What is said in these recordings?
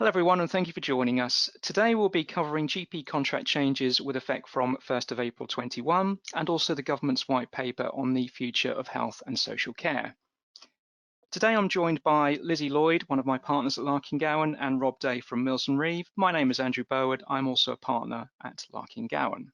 Hello everyone, and thank you for joining us. Today we'll be covering GP contract changes with effect from 1st of April 21 and also the government's white paper on the future of health and social care. Today I'm joined by Lizzy Lloyd, one of my partners at Larkin Gowan, and Rob Day from Mills Reeve. My name is Andrew Burwood. I'm also a partner at Larkin Gowan.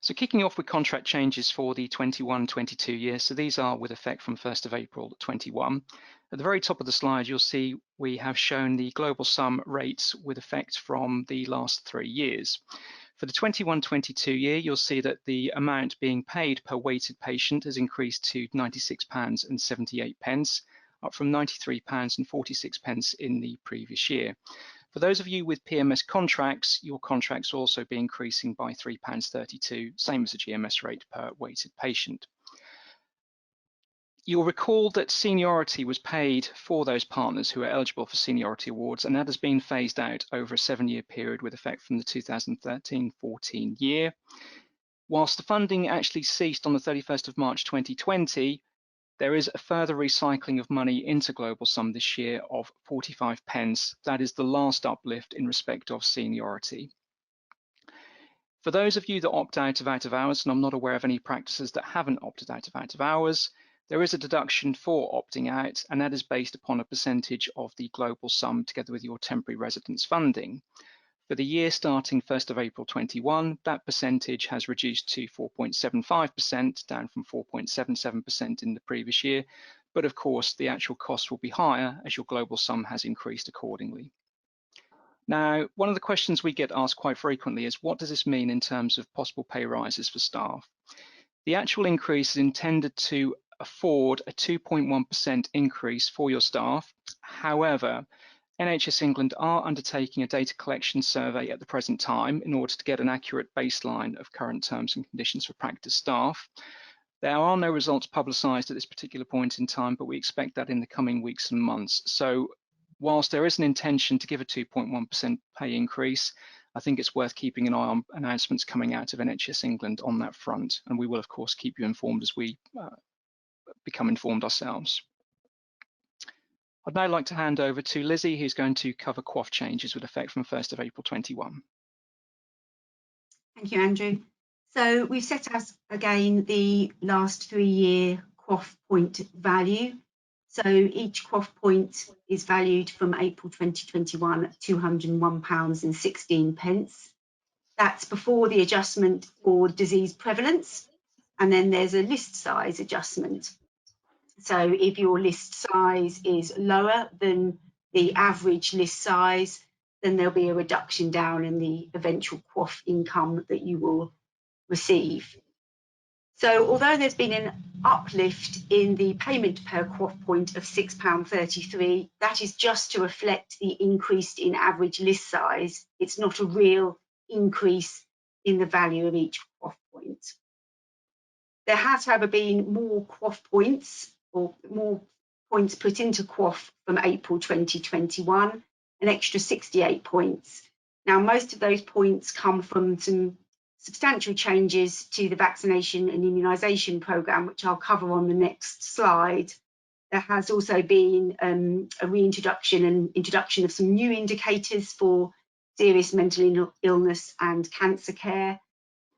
So kicking off with contract changes for the 21-22 year, so these are with effect from 1st of April 21. At the very top of the slide, you'll see we have shown the global sum rates with effect from the last 3 years. For the 21-22 year, you'll see that the amount being paid per weighted patient has increased to £96.78, up from £93.46 in the previous year. For those of you with PMS contracts, your contracts will also be increasing by £3.32, same as the GMS rate per weighted patient. You'll recall that seniority was paid for those partners who are eligible for seniority awards, and that has been phased out over a 7-year period with effect from the 2013-14 year. Whilst the funding actually ceased on the 31st of March 2020, there is a further recycling of money into global sum this year of 45p. That is the last uplift in respect of seniority. For those of you that opt out of hours, and I'm not aware of any practices that haven't opted out of hours, there is a deduction for opting out, and that is based upon a percentage of the global sum together with your temporary residence funding. For the year starting 1st of April 21, that percentage has reduced to 4.75%, down from 4.77% in the previous year. But of course, the actual cost will be higher as your global sum has increased accordingly. Now, one of the questions we get asked quite frequently is, what does this mean in terms of possible pay rises for staff? The actual increase is intended to afford a 2.1% increase for your staff. However, NHS England are undertaking a data collection survey at the present time in order to get an accurate baseline of current terms and conditions for practice staff. There are no results publicised at this particular point in time, but we expect that in the coming weeks and months. So whilst there is an intention to give a 2.1% pay increase, I think it's worth keeping an eye on announcements coming out of NHS England on that front. And we will, of course, keep you informed as we become informed ourselves. I'd now like to hand over to Lizzy, who's going to cover quaff changes with effect from 1st of April 21. Thank you, Andrew. So we've set out again the last 3-year quaff point value. So each quaff point is valued from April 2021 at £201.16. That's before the adjustment for disease prevalence, and then there's a list size adjustment. So if your list size is lower than the average list size, then there'll be a reduction down in the eventual quaff income that you will receive. So although there's been an uplift in the payment per quaff point of £6.33, that is just to reflect the increase in average list size. It's not a real increase in the value of each quaff point. There has, however, been more quaff points, or more points put into quaff from April 2021, an extra 68 points. Now, most of those points come from some substantial changes to the vaccination and immunisation programme, which I'll cover on the next slide. There has also been a reintroduction and introduction of some new indicators for serious mental illness and cancer care.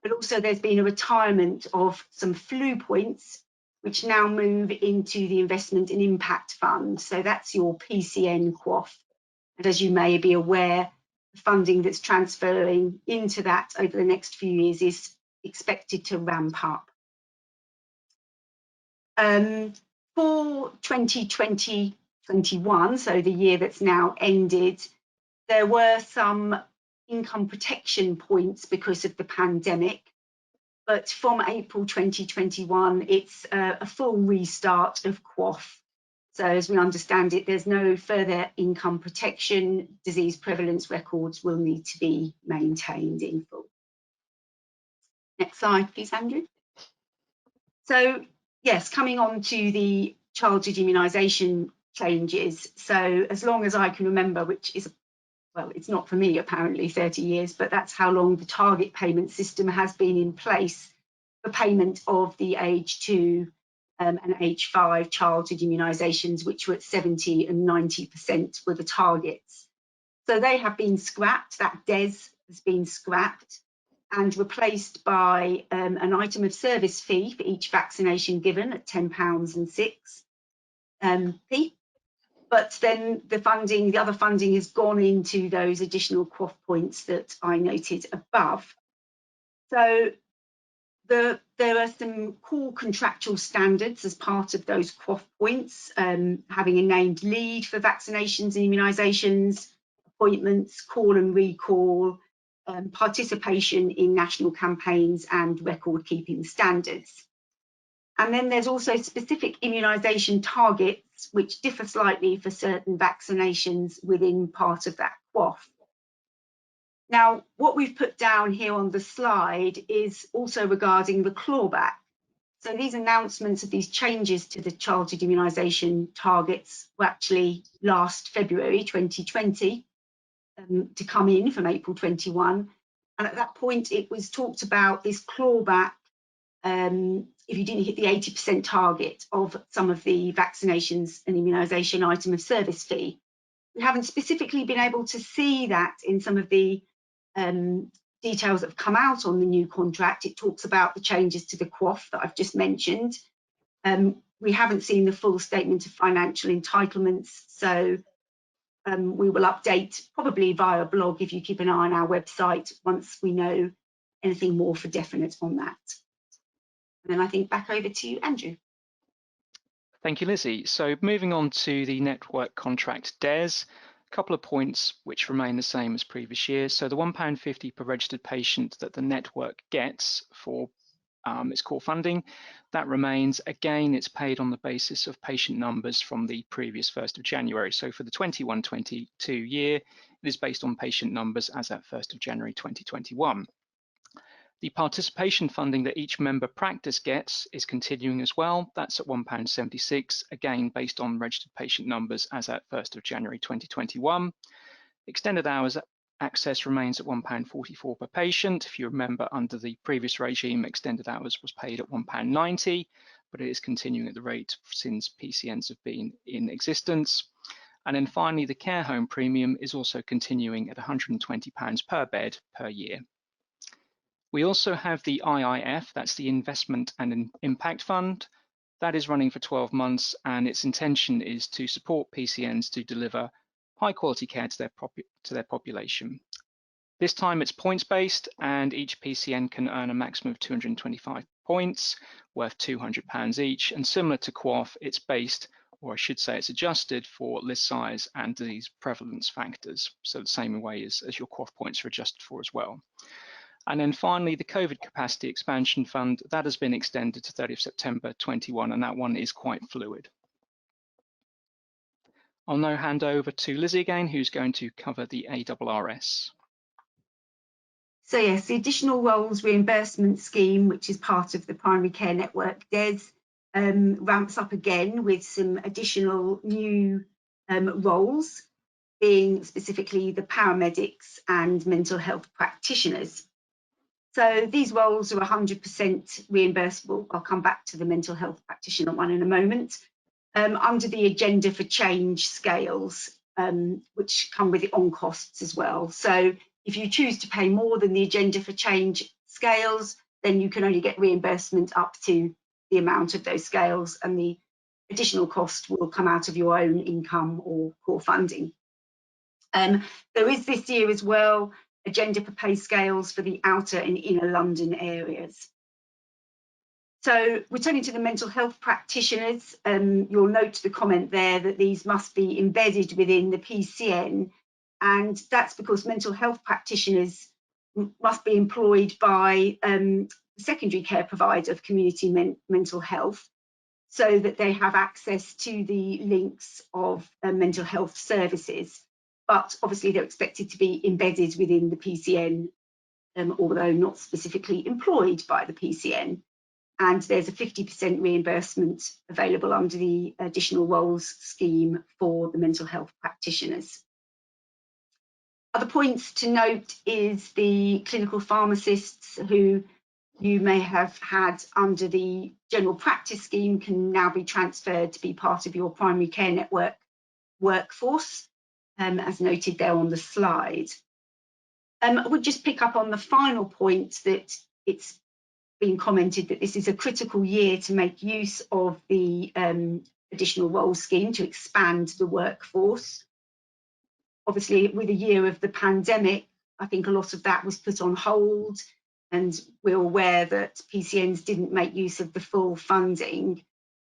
But also there's been a retirement of some flu points, which now move into the Investment and Impact Fund. So that's your PCN quaff. And as you may be aware, the funding that's transferring into that over the next few years is expected to ramp up. For 2020-21, so the year that's now ended, there were some income protection points because of the pandemic. But from April 2021, it's a full restart of quaff. So as we understand it, there's no further income protection. Disease prevalence records will need to be maintained in full. Next slide, please, Andrew. So yes, coming on to the childhood immunisation changes. So as long as I can remember, which is, well, it's not for me apparently 30 years, but that's how long the target payment system has been in place for payment of the age 2 and age 5 childhood immunisations, which were at 70 and 90% were the targets. So they have been scrapped. That DES has been scrapped and replaced by an item of service fee for each vaccination given at £10 and 6p. But then the other funding has gone into those additional quaff points that I noted above. So there are some core contractual standards as part of those quaff points, having a named lead for vaccinations and immunisations, appointments, call and recall, participation in national campaigns and record keeping standards. And then there's also specific immunisation targets, which differ slightly for certain vaccinations within part of that quaff. Now, what we've put down here on the slide is also regarding the clawback. So these announcements of these changes to the childhood immunisation targets were actually last February 2020 to come in from April 21. And at that point, it was talked about this clawback if you didn't hit the 80% target of some of the vaccinations and immunisation item of service fee. We haven't specifically been able to see that in some of the details that have come out on the new contract. It talks about the changes to the quaff that I've just mentioned. We haven't seen the full statement of financial entitlements, so we will update probably via blog if you keep an eye on our website once we know anything more for definite on that. And then I think back over to you, Andrew. Thank you, Lizzie. So moving on to the network contract DES, a couple of points which remain the same as previous years. So the £1.50 per registered patient that the network gets for its core funding, that remains. Again, it's paid on the basis of patient numbers from the previous 1st of January. So for the 21-22 year, it is based on patient numbers as at 1st of January 2021. The participation funding that each member practice gets is continuing as well. That's at £1.76, again based on registered patient numbers as at 1st of January 2021. Extended hours access remains at £1.44 per patient. If you remember, under the previous regime, extended hours was paid at £1.90, but it is continuing at the rate since PCNs have been in existence. And then finally, the care home premium is also continuing at £120 per bed per year. We also have the IIF, that's the Investment and Impact Fund. That is running for 12 months, and its intention is to support PCNs to deliver high quality care to their population. This time it's points based, and each PCN can earn a maximum of 225 points worth £200 each, and similar to quaff, it's based, or I should say it's adjusted for list size and disease prevalence factors, so the same way as your quaff points are adjusted for as well. And then finally, the COVID Capacity Expansion Fund, that has been extended to 30th September 21, and that one is quite fluid. I'll now hand over to Lizzie again, who's going to cover the ARRS. So yes, the Additional Roles Reimbursement Scheme, which is part of the Primary Care Network DES, ramps up again with some additional new roles, being specifically the paramedics and mental health practitioners. So these roles are 100% reimbursable. I'll come back to the mental health practitioner one in a moment. Under the Agenda for Change scales, which come with the on costs as well. So if you choose to pay more than the Agenda for Change scales, then you can only get reimbursement up to the amount of those scales, and the additional cost will come out of your own income or core funding. There is this year as well Agenda for Pay scales for the outer and inner London areas. So returning to the mental health practitioners, you'll note the comment there that these must be embedded within the PCN, and that's because mental health practitioners must be employed by a secondary care provider of community mental health, so that they have access to the links of mental health services. But obviously they're expected to be embedded within the PCN, although not specifically employed by the PCN. And there's a 50% reimbursement available under the Additional Roles Scheme for the mental health practitioners. Other points to note is the clinical pharmacists who you may have had under the general practice scheme can now be transferred to be part of your primary care network workforce, as noted there on the slide. I would just pick up on the final point that it's been commented that this is a critical year to make use of the additional role scheme to expand the workforce. Obviously, with a year of the pandemic, I think a lot of that was put on hold, and we're aware that PCNs didn't make use of the full funding,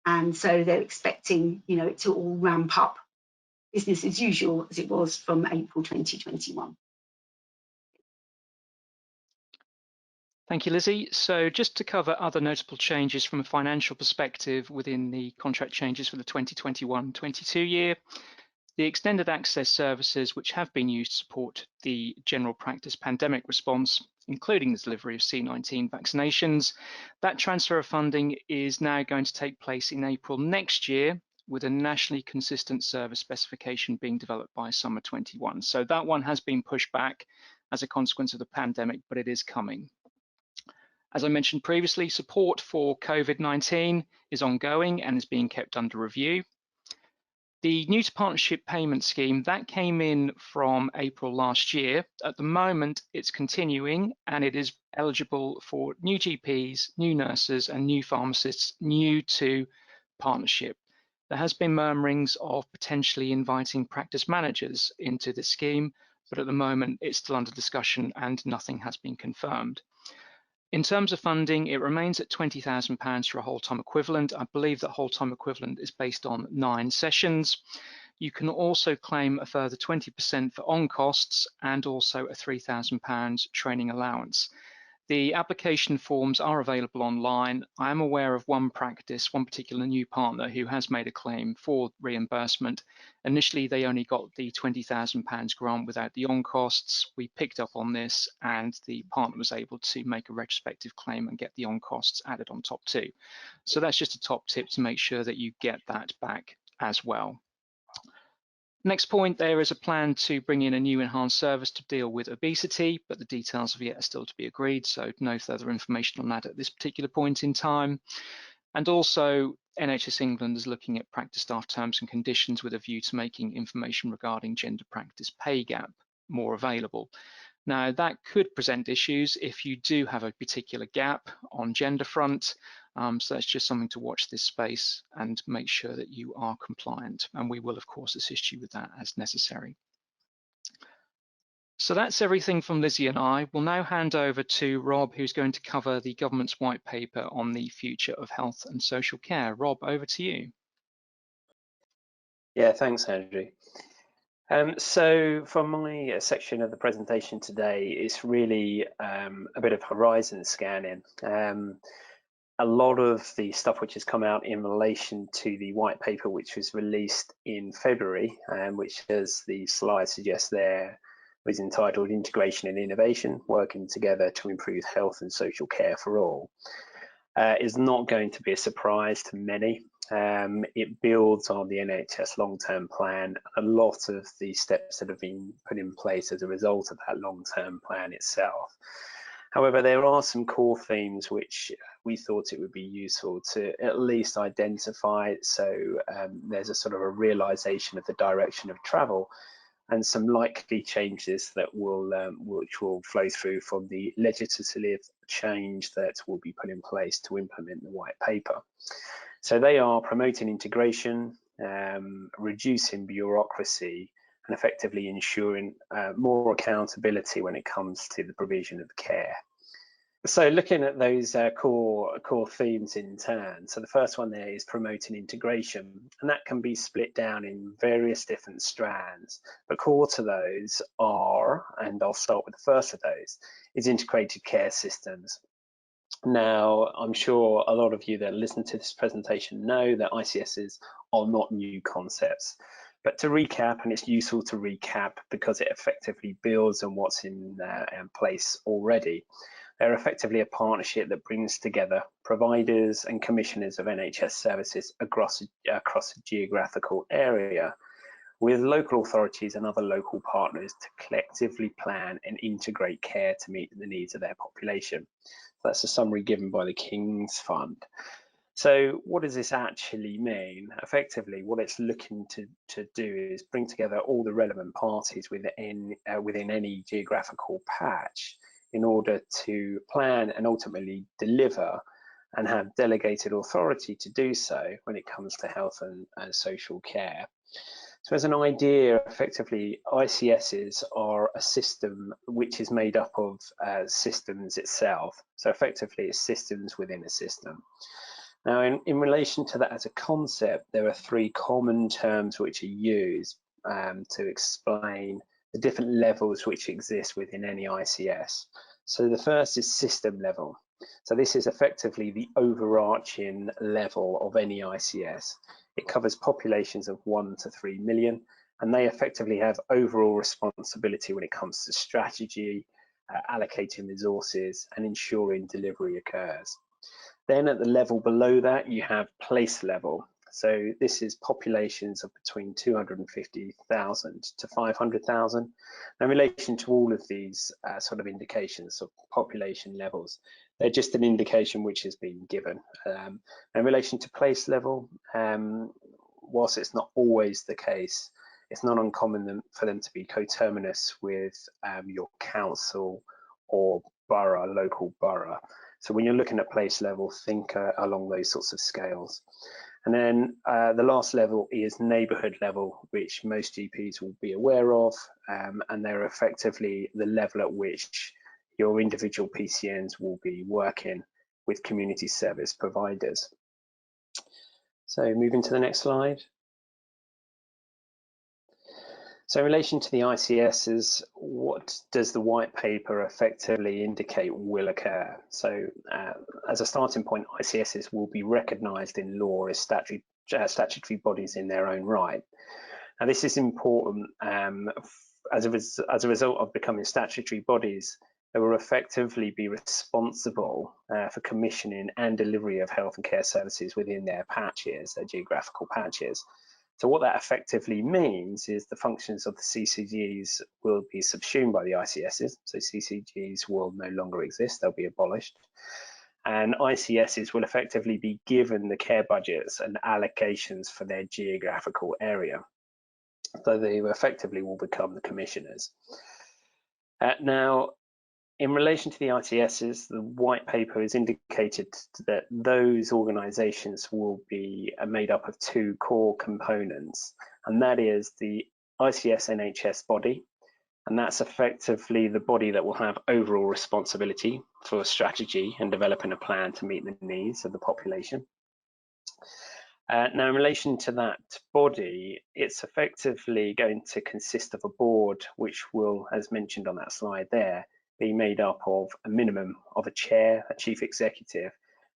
and so they're expecting, you know, it to all ramp up business as usual as it was from April 2021. Thank you, Lizzie. So just to cover other notable changes from a financial perspective within the contract changes for the 2021-22 year, the extended access services which have been used to support the general practice pandemic response, including the delivery of C19 vaccinations, that transfer of funding is now going to take place in April next year, with a nationally consistent service specification being developed by summer 21. So that one has been pushed back as a consequence of the pandemic, but it is coming. As I mentioned previously, support for COVID-19 is ongoing and is being kept under review. The new to partnership payment scheme, that came in from April last year. At the moment, it's continuing and it is eligible for new GPs, new nurses and new pharmacists new to partnership. There has been murmurings of potentially inviting practice managers into this scheme, but at the moment it's still under discussion and nothing has been confirmed. In terms of funding, it remains at £20,000 for a whole-time equivalent. I believe that whole-time equivalent is based on 9 sessions. You can also claim a further 20% for on-costs and also a £3,000 training allowance. The application forms are available online. I am aware of one practice, one particular new partner who has made a claim for reimbursement. Initially, they only got the £20,000 grant without the on-costs. We picked up on this and the partner was able to make a retrospective claim and get the on-costs added on top too. So that's just a top tip to make sure that you get that back as well. Next point, there is a plan to bring in a new enhanced service to deal with obesity, but the details of it are still to be agreed, so no further information on that at this particular point in time. And also, NHS England is looking at practice staff terms and conditions with a view to making information regarding gender practice pay gap more available. Now, that could present issues if you do have a particular gap on gender front. So that's just something to watch this space and make sure that you are compliant. And we will, of course, assist you with that as necessary. So that's everything from Lizzie and I. We'll now hand over to Rob, who's going to cover the government's white paper on the future of health and social care. Rob, over to you. Yeah, thanks, Andrew. So for my section of the presentation today, it's really a bit of horizon scanning. A lot of the stuff which has come out in relation to the white paper, which was released in February, which, as the slide suggests there, was entitled Integration and Innovation, Working Together to Improve Health and Social Care for All, is not going to be a surprise to many. It builds on the NHS long-term plan, a lot of the steps that have been put in place as a result of that long-term plan itself. However, there are some core themes which we thought it would be useful to at least identify, so there's a sort of a realization of the direction of travel and some likely changes that will which will flow through from the legislative change that will be put in place to implement the white paper. So they are promoting integration, reducing bureaucracy, and effectively ensuring more accountability when it comes to the provision of care. So looking at those core themes in turn, so the first one there is promoting integration, and that can be split down in various different strands, but core to those are, and I'll start with the first of those, is integrated care systems. Now, I'm sure a lot of you that listen to this presentation know that ICSs are not new concepts. But to recap, and it's useful to recap because it effectively builds on what's in place already, they're effectively a partnership that brings together providers and commissioners of NHS services across a geographical area, with local authorities and other local partners to collectively plan and integrate care to meet the needs of their population. That's a summary given by the King's Fund. So what does this actually mean? Effectively, what it's looking to do is bring together all the relevant parties within any geographical patch in order to plan and ultimately deliver and have delegated authority to do so when it comes to health and social care. So as an idea, effectively, ICSs are a system which is made up of systems itself. So effectively, it's systems within a system. Now, in relation to that as a concept, there are three common terms which are used to explain the different levels which exist within any ICS. So the first is system level. So this is effectively the overarching level of any ICS. It covers populations of 1 to 3 million, and they effectively have overall responsibility when it comes to strategy, allocating resources, and ensuring delivery occurs. Then at the level below that, you have place level. So this is populations of between 250,000 to 500,000. In relation to all of these sort of indications of population levels, they're just an indication which has been given. In relation to place level, whilst it's not always the case, it's not uncommon for them to be coterminous with your council or borough, local borough. So when you're looking at place level, think along those sorts of scales. And then the last level is neighbourhood level, which most GPs will be aware of, and they're effectively the level at which your individual PCNs will be working with community service providers. So moving to the next slide. So in relation to the ICSs, what does the white paper effectively indicate will occur? So as a starting point, ICSs will be recognised in law as statutory bodies in their own right. Now this is important as a result of becoming statutory bodies. They will effectively be responsible for commissioning and delivery of health and care services within their patches, their geographical patches. So what that effectively means is the functions of the CCGs will be subsumed by the ICSs. So CCGs will no longer exist, they'll be abolished. And ICSs will effectively be given the care budgets and allocations for their geographical area. So they effectively will become the commissioners. Now, in relation to the ICSs, the white paper has indicated that those organisations will be made up of two core components, and that is the ICS NHS body, and that's effectively the body that will have overall responsibility for strategy and developing a plan to meet the needs of the population. Now, in relation to that body, it's effectively going to consist of a board which will, as mentioned on that slide there, be made up of a minimum of a chair, a chief executive,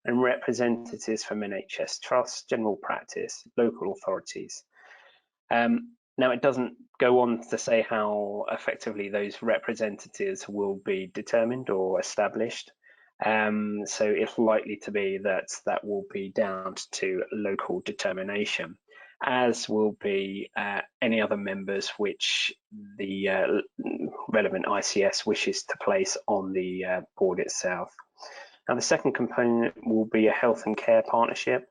and representatives from NHS trusts, general practice, local authorities. Now, it doesn't go on to say how effectively those representatives will be determined or established. So it's likely to be that that will be down to local determination, as will be any other members which the relevant ICS wishes to place on the board itself. Now, the second component will be a health and care partnership.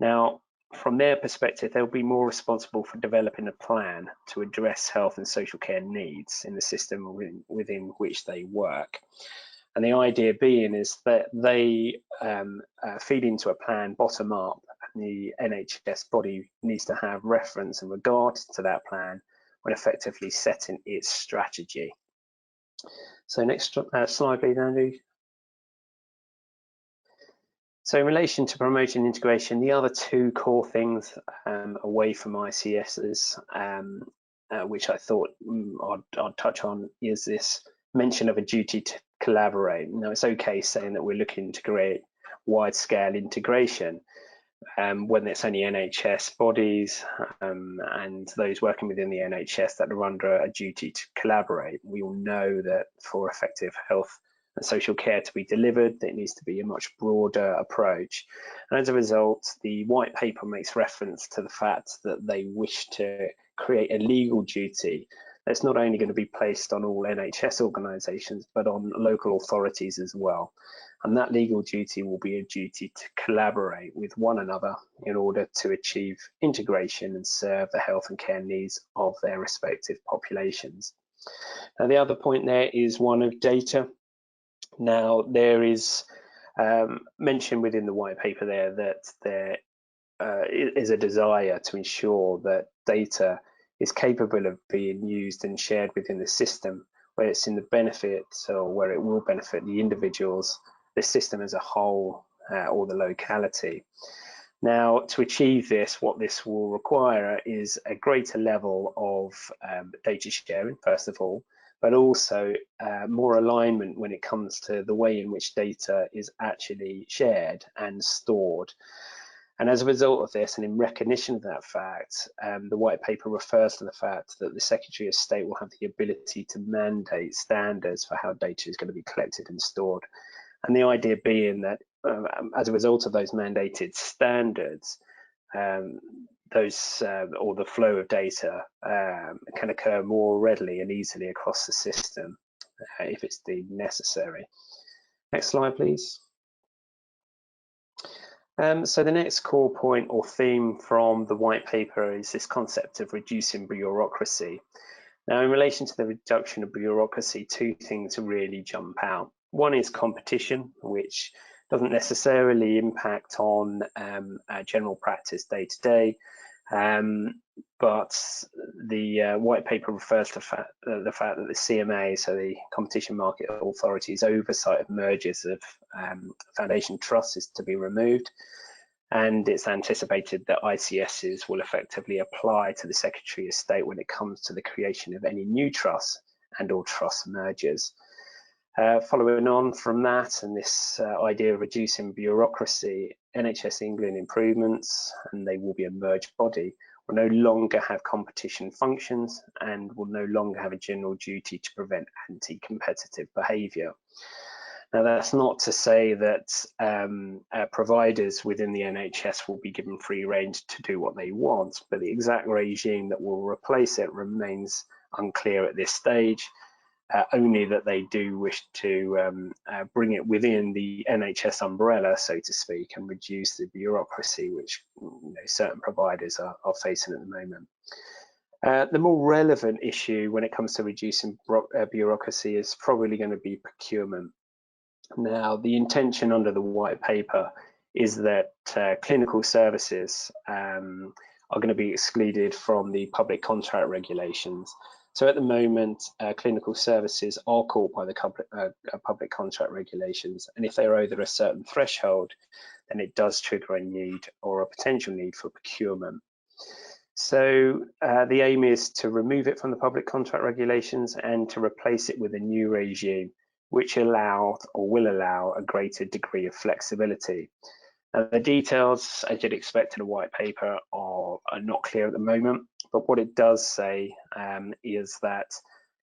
Now, from their perspective, they'll be more responsible for developing a plan to address health and social care needs in the system within which they work. And the idea being is that they feed into a plan bottom up. The NHS body needs to have reference and regard to that plan when effectively setting its strategy. So next slide, please, Andrew. So in relation to promoting integration, the other two core things away from ICSs, which I thought I'd touch on, is this mention of a duty to collaborate. Now, it's okay saying that we're looking to create wide-scale integration when it's only NHS bodies and those working within the NHS that are under a duty to collaborate. We all know that for effective health and social care to be delivered, there needs to be a much broader approach. And as a result, the white paper makes reference to the fact that they wish to create a legal duty that's not only going to be placed on all NHS organisations, but on local authorities as well. And that legal duty will be a duty to collaborate with one another in order to achieve integration and serve the health and care needs of their respective populations. Now, the other point there is one of data. Now, there is mentioned within the white paper there that there is a desire to ensure that data is capable of being used and shared within the system, where it's in the benefit or where it will benefit the individuals, the system as a whole, or the locality. Now, to achieve this, what this will require is a greater level of data sharing, first of all, but also more alignment when it comes to the way in which data is actually shared and stored. And as a result of this, and in recognition of that fact, the white paper refers to the fact that the Secretary of State will have the ability to mandate standards for how data is going to be collected and stored. And the idea being that as a result of those mandated standards, or the flow of data can occur more readily and easily across the system if it's deemed necessary. Next slide, please. So the next core point or theme from the white paper is this concept of reducing bureaucracy. Now, in relation to the reduction of bureaucracy, two things really jump out. One is competition, which doesn't necessarily impact on general practice day to day, but the white paper refers to the fact that the CMA, so the Competition Market Authority's oversight of mergers of foundation trusts, is to be removed, and it's anticipated that ICTS will effectively apply to the Secretary of State when it comes to the creation of any new trusts and/or trust mergers. Following on from that and this idea of reducing bureaucracy, NHS England improvements, and they will be a merged body, will no longer have competition functions and will no longer have a general duty to prevent anti-competitive behaviour. Now, that's not to say that providers within the NHS will be given free range to do what they want, but the exact regime that will replace it remains unclear at this stage. Only that they do wish to bring it within the NHS umbrella, so to speak, and reduce the bureaucracy which certain providers are facing at the moment. The more relevant issue when it comes to reducing bureaucracy is probably going to be procurement. Now, the intention under the white paper is that clinical services are going to be excluded from the public contract regulations. So at the moment, clinical services are caught by the public contract regulations, and if they're over a certain threshold, then it does trigger a need or a potential need for procurement. So the aim is to remove it from the public contract regulations and to replace it with a new regime which will allow a greater degree of flexibility. Now, the details, as you'd expect in a white paper, are not clear at the moment, but what it does say is that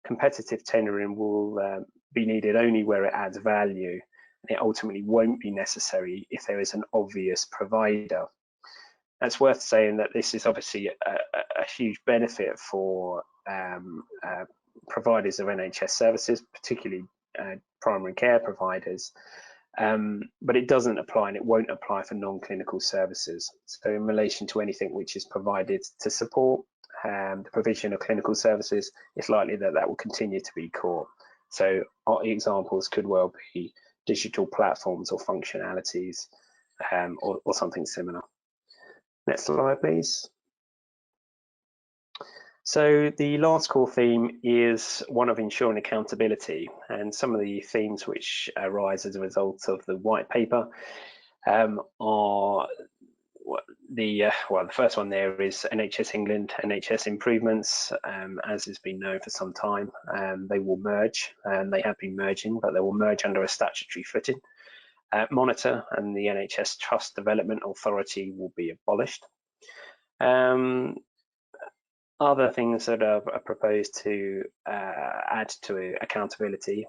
competitive tendering will be needed only where it adds value. It ultimately won't be necessary if there is an obvious provider. It's worth saying that this is obviously a huge benefit for providers of NHS services, particularly primary care providers, but it doesn't apply and it won't apply for non-clinical services. So in relation to anything which is provided to support the provision of clinical services, it's likely that that will continue to be core. So our examples could well be digital platforms or functionalities or something similar. Next slide, please. So the last core theme is one of ensuring accountability, and some of the themes which arise as a result of the white paper are the first one there is NHS England, NHS improvements, as has been known for some time. They will merge, and they have been merging, but they will merge under a statutory footing. Monitor and the NHS Trust Development Authority will be abolished. Other things that are proposed to add to accountability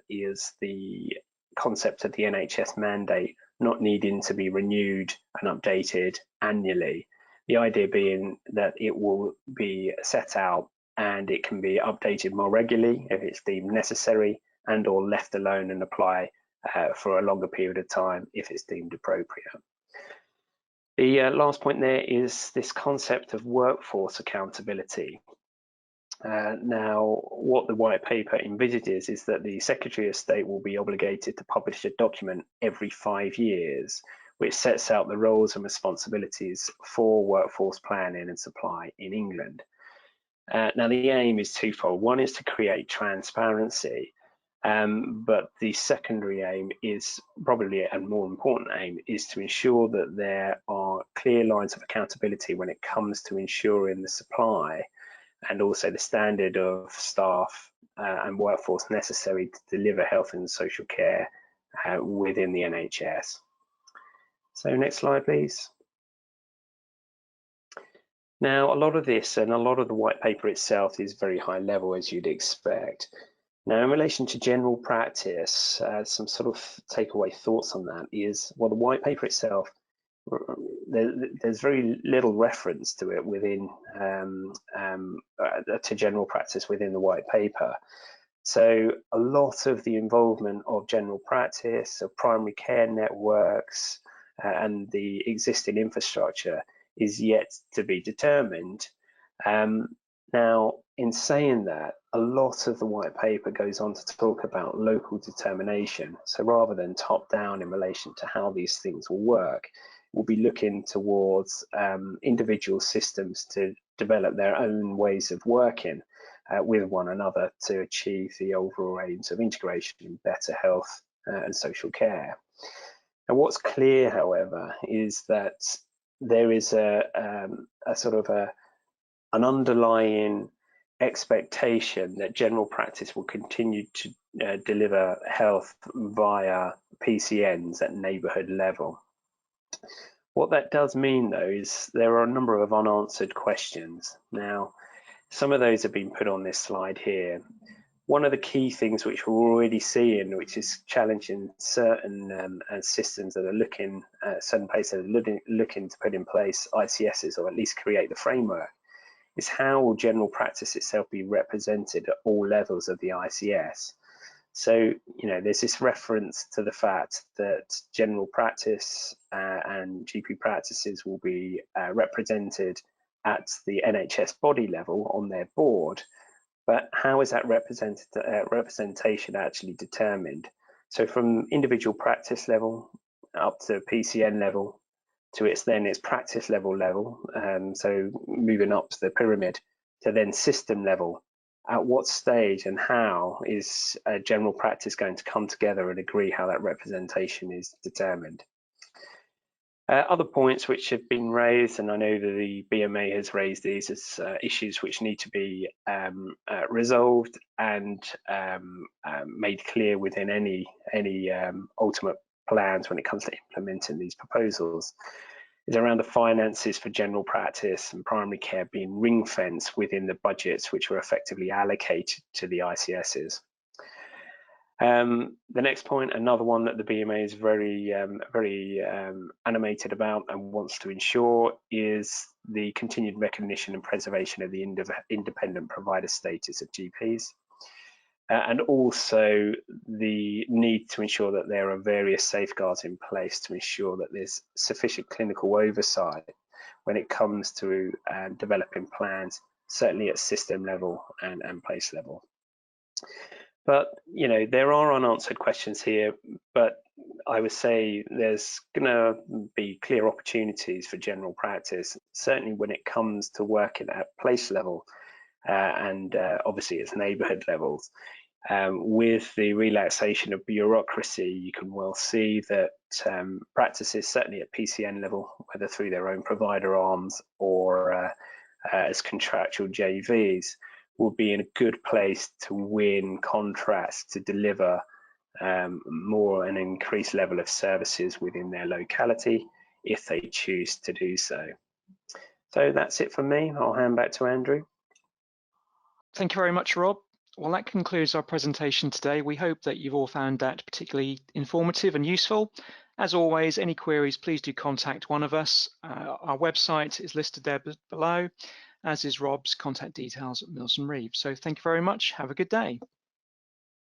is the concept of the NHS mandate not needing to be renewed and updated annually. The idea being that it will be set out and it can be updated more regularly if it's deemed necessary, and or left alone and apply for a longer period of time if it's deemed appropriate. The last point there is this concept of workforce accountability. Now, what the white paper envisages is that the Secretary of State will be obligated to publish a document every 5 years, which sets out the roles and responsibilities for workforce planning and supply in England. Now, the aim is twofold. One is to create transparency, but the secondary aim is probably, and more important aim, is to ensure that there are clear lines of accountability when it comes to ensuring the supply and also the standard of staff and workforce necessary to deliver health and social care within the NHS. So next slide, please. Now, a lot of this and a lot of the white paper itself is very high level, as you'd expect. Now, in relation to general practice, some sort of takeaway thoughts on that is, well, the white paper itself, there's very little reference to it within to general practice within the white paper. So a lot of the involvement of general practice, of primary care networks, and the existing infrastructure is yet to be determined. Now, in saying that, a lot of the white paper goes on to talk about local determination. So rather than top down in relation to how these things will work, we'll be looking towards individual systems to develop their own ways of working with one another to achieve the overall aims of integration, better health and social care. And what's clear, however, is that there is a sort of an underlying expectation that general practice will continue to deliver health via PCNs at neighbourhood level. What that does mean, though, is there are a number of unanswered questions. Now, some of those have been put on this slide here. One of the key things which we're already seeing, which is challenging certain systems that are looking at certain places looking to put in place ICSs, or at least create the framework, is how will general practice itself be represented at all levels of the ICS. So, you know, there's this reference to the fact that general practice and GP practices will be represented at the NHS body level on their board, but how is that representation actually determined? So from individual practice level up to PCN level to its practice level, so moving up the pyramid to then system level, at what stage and how is general practice going to come together and agree how that representation is determined? Other points which have been raised, and I know that the BMA has raised these as issues which need to be resolved and made clear within any ultimate plans when it comes to implementing these proposals, is around the finances for general practice and primary care being ring-fenced within the budgets which were effectively allocated to the ICSs. The next point, another one that the BMA is very animated about and wants to ensure, is the continued recognition and preservation of the independent provider status of GPs. And also the need to ensure that there are various safeguards in place to ensure that there's sufficient clinical oversight when it comes to developing plans, certainly at system level and place level. But, you know, there are unanswered questions here, but I would say there's going to be clear opportunities for general practice, certainly when it comes to working at place level and obviously its neighbourhood levels. With the relaxation of bureaucracy, you can well see that practices, certainly at PCN level, whether through their own provider arms or as contractual JVs, will be in a good place to win contracts to deliver more an increased level of services within their locality if they choose to do so. So that's it from me. I'll hand back to Andrew. Thank you very much, Rob. Well, that concludes our presentation today. We hope that you've all found that particularly informative and useful. As always, any queries, please do contact one of us. Our website is listed there below, as is Rob's contact details at Mills Reeve. So thank you very much. Have a good day.